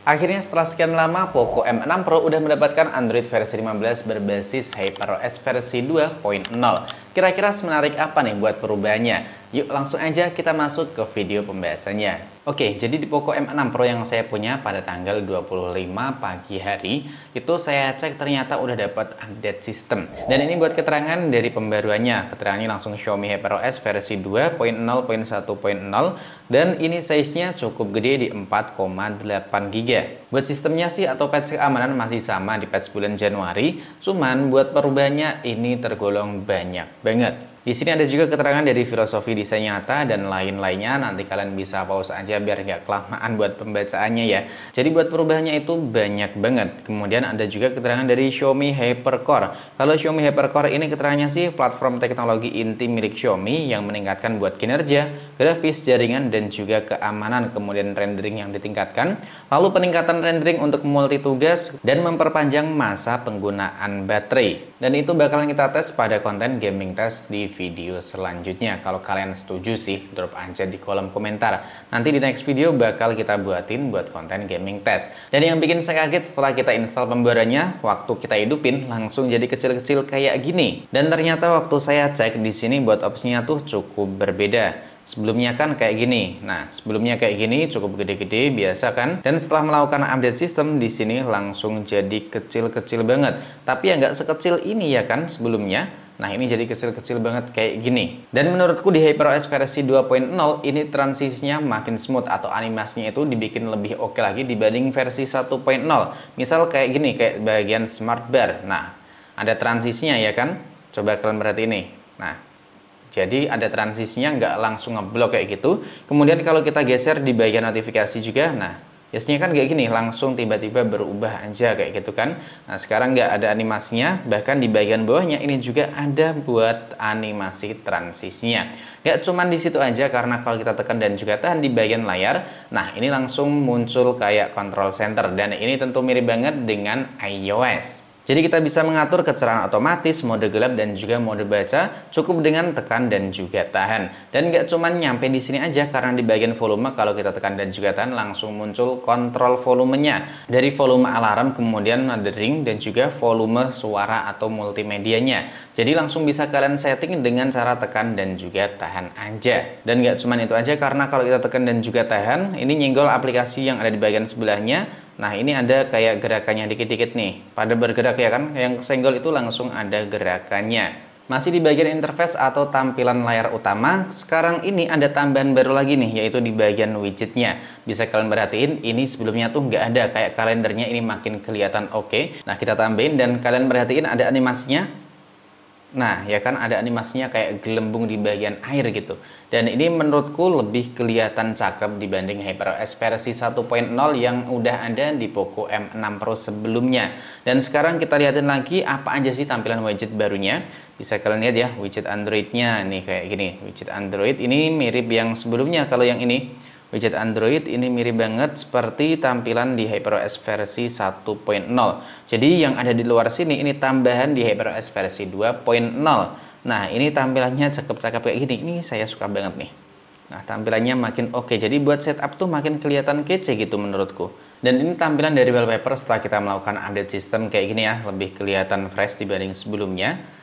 Akhirnya setelah sekian lama, Poco M6 Pro udah mendapatkan Android versi 15 berbasis HyperOS versi 2.0. Kira-kira semenarik apa nih buat perubahannya? Yuk langsung aja kita masuk ke video pembahasannya. Oke, jadi di Poco M6 Pro yang saya punya pada tanggal 25 pagi hari, itu saya cek ternyata udah dapat update sistem. Dan ini buat keterangan dari pembaruannya. Keterangannya langsung Xiaomi HyperOS versi 2.0.1.0 dan ini size-nya cukup gede di 4,8 GB. Buat sistemnya sih atau patch keamanan masih sama di patch bulan Januari, cuman buat perubahannya ini tergolong banyak banget. Di sini ada juga keterangan dari filosofi desain nyata dan lain-lainnya. Nanti kalian bisa pause aja biar nggak kelamaan buat pembacaannya ya. Jadi buat perubahannya itu banyak banget. Kemudian ada juga keterangan dari Xiaomi HyperCore. Kalau Xiaomi HyperCore ini keterangannya sih platform teknologi inti milik Xiaomi yang meningkatkan buat kinerja, grafis, jaringan, dan juga keamanan. Kemudian rendering yang ditingkatkan. Lalu peningkatan rendering untuk multitugas dan memperpanjang masa penggunaan baterai. Dan itu bakalan kita tes pada konten gaming test di video selanjutnya. Kalau kalian setuju sih, drop aja di kolom komentar. Nanti di next video bakal kita buatin buat konten gaming test. Dan yang bikin saya kaget setelah kita install pembaruannya, waktu kita hidupin langsung jadi kecil-kecil kayak gini. Dan ternyata waktu saya cek di sini buat opsinya tuh cukup berbeda. Sebelumnya kan kayak gini. Nah, sebelumnya kayak gini cukup gede-gede biasa kan. Dan setelah melakukan update sistem di sini langsung jadi kecil-kecil banget. Tapi ya nggak sekecil ini ya kan sebelumnya. Nah, ini jadi kecil-kecil banget kayak gini. Dan menurutku di HyperOS versi 2.0 ini transisinya makin smooth atau animasinya itu dibikin lebih oke lagi dibanding versi 1.0. Misal kayak gini, kayak bagian smart bar. Nah, ada transisinya ya kan? Coba kalian perhatiin nih. Nah, jadi ada transisinya nggak langsung ngeblok kayak gitu. Kemudian kalau kita geser di bagian notifikasi juga, nah biasanya kan kayak gini, langsung tiba-tiba berubah aja kayak gitu kan. Nah sekarang nggak ada animasinya, bahkan di bagian bawahnya ini juga ada buat animasi transisinya. Nggak cuman di situ aja, karena kalau kita tekan dan juga tahan di bagian layar, nah ini langsung muncul kayak control center. Dan ini tentu mirip banget dengan iOS. Jadi kita bisa mengatur kecerahan otomatis, mode gelap, dan juga mode baca cukup dengan tekan dan juga tahan. Dan nggak cuma nyampe di sini aja, karena di bagian volume kalau kita tekan dan juga tahan langsung muncul kontrol volumenya. Dari volume alarm, kemudian ada ring, dan juga volume suara atau multimedianya. Jadi langsung bisa kalian setting dengan cara tekan dan juga tahan aja. Dan nggak cuma itu aja, karena kalau kita tekan dan juga tahan, ini nyenggol aplikasi yang ada di bagian sebelahnya. Nah ini ada kayak gerakannya dikit-dikit nih, pada bergerak ya kan, yang kesenggol itu langsung ada gerakannya. Masih di bagian interface atau tampilan layar utama, sekarang ini ada tambahan baru lagi nih, yaitu di bagian widgetnya. Bisa kalian perhatiin, ini sebelumnya tuh nggak ada, kayak kalendernya ini makin kelihatan oke. Nah kita tambahin dan kalian perhatiin ada animasinya. Nah, ya kan ada animasinya kayak gelembung di bagian air gitu. Dan ini menurutku lebih kelihatan cakep dibanding HyperOS versi 1.0 yang udah ada di Poco M6 Pro sebelumnya. Dan sekarang kita lihatin lagi apa aja sih tampilan widget barunya. Bisa kalian lihat ya, widget Android-nya nih kayak gini. Widget Android ini mirip yang sebelumnya. Kalau yang ini widget Android ini mirip banget seperti tampilan di HyperOS versi 1.0. Jadi yang ada di luar sini ini tambahan di HyperOS versi 2.0. Nah, ini tampilannya cakep-cakep kayak gini. Ini saya suka banget nih. Nah, tampilannya makin oke. Jadi buat setup tuh makin kelihatan kece gitu menurutku. Dan ini tampilan dari wallpaper setelah kita melakukan update sistem kayak gini ya, lebih kelihatan fresh dibanding sebelumnya.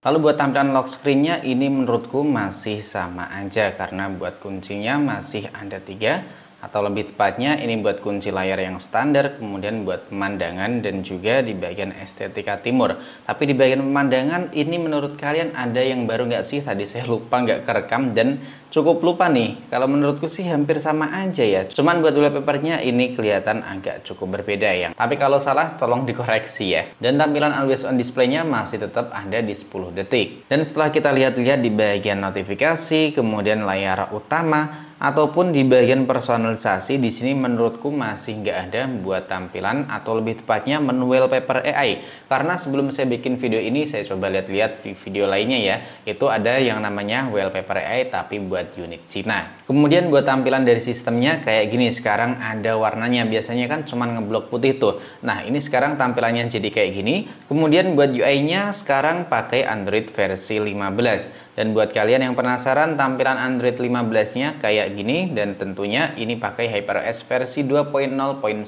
Lalu buat tampilan lock screen-nya ini menurutku masih sama aja, karena buat kuncinya masih ada 3, atau lebih tepatnya ini buat kunci layar yang standar, kemudian buat pemandangan, dan juga di bagian estetika timur. Tapi di bagian pemandangan ini menurut kalian ada yang baru nggak sih? Tadi saya lupa nggak kerekam dan cukup lupa nih. Kalau menurutku sih hampir sama aja ya. Cuman buat wallpapernya ini kelihatan agak cukup berbeda ya. Tapi kalau salah tolong dikoreksi ya. Dan tampilan always on display-nya masih tetap ada di 10 detik. Dan setelah kita lihat-lihat di bagian notifikasi, kemudian layar utama, ataupun di bagian personalisasi, di sini menurutku masih nggak ada buat tampilan atau lebih tepatnya menu wallpaper AI. Karena sebelum saya bikin video ini saya coba lihat-lihat video lainnya ya, itu ada yang namanya wallpaper AI tapi buat unit Cina. Kemudian buat tampilan dari sistemnya kayak gini, sekarang ada warnanya, biasanya kan cuma ngeblok putih tuh. Nah ini sekarang tampilannya jadi kayak gini. Kemudian buat UI-nya sekarang pakai Android versi 15. Dan buat kalian yang penasaran tampilan Android 15-nya kayak gini, dan tentunya ini pakai HyperOS versi 2.0.1.0.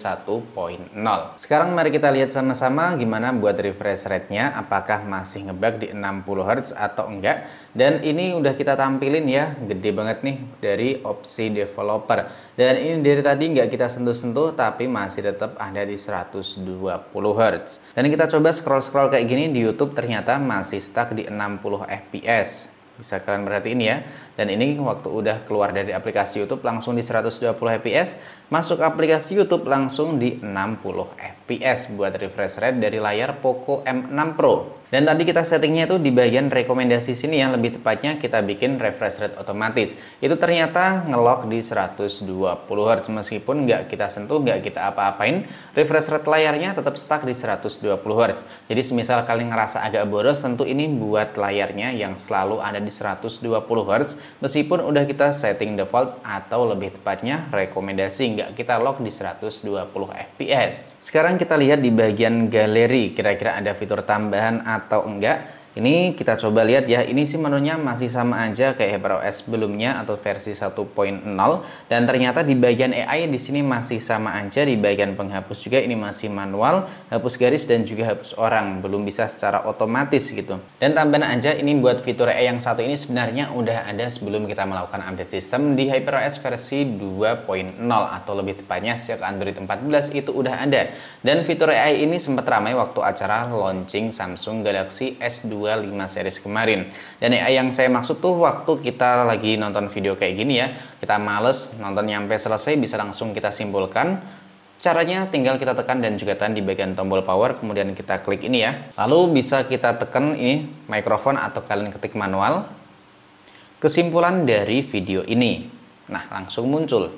Sekarang mari kita lihat sama-sama gimana buat refresh rate-nya, apakah masih ngebug di 60 Hz atau enggak. Dan ini udah kita tampilin ya, gede banget nih dari opsi developer. Dan ini dari tadi nggak kita sentuh-sentuh, tapi masih tetap ada di 120 Hz. Dan kita coba scroll-scroll kayak gini di YouTube, ternyata masih stuck di 60 fps. Bisa kalian perhatiin ya. Dan ini waktu udah keluar dari aplikasi YouTube langsung di 120 fps, masuk aplikasi YouTube langsung di 60 fps buat refresh rate dari layar Poco M6 Pro. Dan tadi kita settingnya itu di bagian rekomendasi sini yang lebih tepatnya kita bikin refresh rate otomatis. Itu ternyata ngelock di 120 Hz meskipun nggak kita sentuh, nggak kita apa-apain, refresh rate layarnya tetap stuck di 120 Hz. Jadi semisal kalian ngerasa agak boros, tentu ini buat layarnya yang selalu ada di 120 Hz meskipun udah kita setting default atau lebih tepatnya rekomendasi, nggak kita lock di 120 fps. Sekarang kita lihat di bagian galeri, kira-kira ada fitur tambahan atau enggak. Ini kita coba lihat ya, ini sih menunya masih sama aja kayak HyperOS sebelumnya atau versi 1.0, dan ternyata di bagian AI di sini masih sama aja, di bagian penghapus juga ini masih manual, hapus garis dan juga hapus orang, belum bisa secara otomatis gitu. Dan tambahan aja ini buat fitur AI yang satu ini sebenarnya udah ada sebelum kita melakukan update sistem di HyperOS versi 2.0 atau lebih tepatnya sejak Android 14 itu udah ada. Dan fitur AI ini sempat ramai waktu acara launching Samsung Galaxy S25 series kemarin. Dan AI yang saya maksud tuh waktu kita lagi nonton video kayak gini ya, kita males nonton nyampe selesai, bisa langsung kita simpulkan. Caranya tinggal kita tekan dan juga tahan di bagian tombol power, kemudian kita klik ini ya. Lalu bisa kita tekan ini mikrofon atau kalian ketik manual kesimpulan dari video ini. Nah, langsung muncul.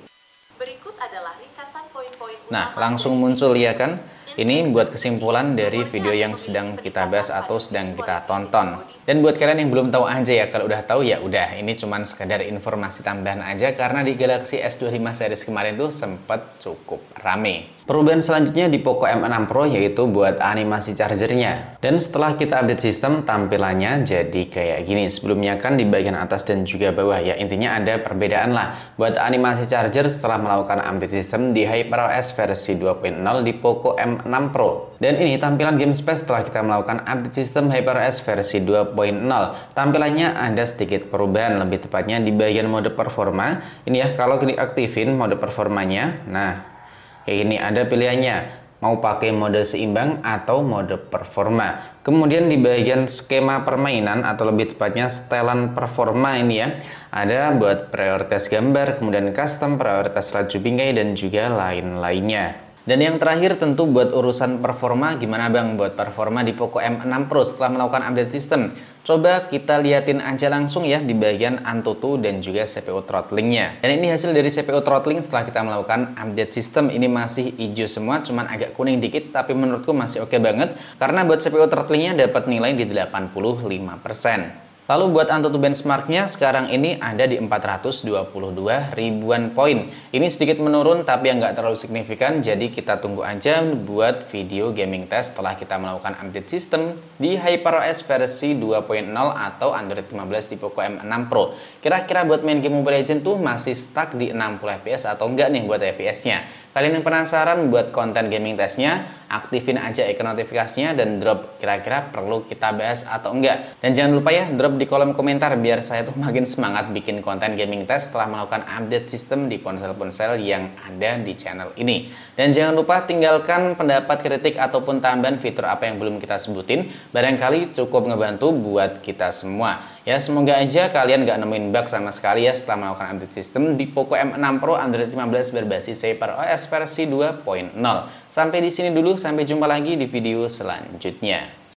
Berikut adalah ringkasan poin-poin utama. Nah, langsung muncul ya kan? Ini buat kesimpulan dari video yang sedang kita bahas atau sedang kita tonton. Dan buat kalian yang belum tahu aja ya, kalau udah tahu ya udah, ini cuman sekedar informasi tambahan aja karena di Galaxy S25 series kemarin tuh sempat cukup rame. Perubahan selanjutnya di Poco M6 Pro yaitu buat animasi chargernya. Dan setelah kita update sistem, tampilannya jadi kayak gini. Sebelumnya kan di bagian atas dan juga bawah ya, intinya ada perbedaan lah buat animasi charger setelah melakukan update sistem di HyperOS versi 2.0 di Poco M6 Pro. Dan ini tampilan game space setelah kita melakukan update sistem HyperOS versi 2.0. Tampilannya ada sedikit perubahan, lebih tepatnya di bagian mode performa. Ini ya, kalau diaktifin mode performanya, nah kayak gini ada pilihannya, mau pakai mode seimbang atau mode performa. Kemudian di bagian skema permainan atau lebih tepatnya setelan performa ini ya, ada buat prioritas gambar, kemudian custom, prioritas laju bingkai dan juga lain-lainnya. Dan yang terakhir tentu buat urusan performa, gimana bang buat performa di Poco M6 Pro setelah melakukan update sistem? Coba kita liatin aja langsung ya di bagian AnTuTu dan juga CPU throttling-nya. Dan ini hasil dari CPU throttling setelah kita melakukan update sistem. Ini masih hijau semua, cuman agak kuning dikit, tapi menurutku masih oke banget karena buat CPU throttling-nya dapat nilai di 85%. Lalu buat AnTuTu benchmarknya sekarang ini ada di 422 ribuan poin. Ini sedikit menurun tapi yang nggak terlalu signifikan, jadi kita tunggu aja buat video gaming test setelah kita melakukan update sistem di HyperOS versi 2.0 atau Android 15 di Poco M6 Pro. Kira-kira buat main game Mobile Legends tuh masih stuck di 60 fps atau enggak nih buat fps-nya? Kalian yang penasaran buat konten gaming testnya, aktifin aja ikon notifikasinya dan drop kira-kira perlu kita bahas atau enggak. Dan jangan lupa ya, drop di kolom komentar biar saya tuh makin semangat bikin konten gaming test setelah melakukan update sistem di ponsel-ponsel yang ada di channel ini. Dan jangan lupa tinggalkan pendapat, kritik, ataupun tambahan fitur apa yang belum kita sebutin. Barangkali cukup ngebantu buat kita semua. Ya, semoga aja kalian gak nemuin bug sama sekali ya setelah melakukan update sistem di Poco M6 Pro Android 15 berbasis HyperOS versi 2.0. Sampai di sini dulu, sampai jumpa lagi di video selanjutnya.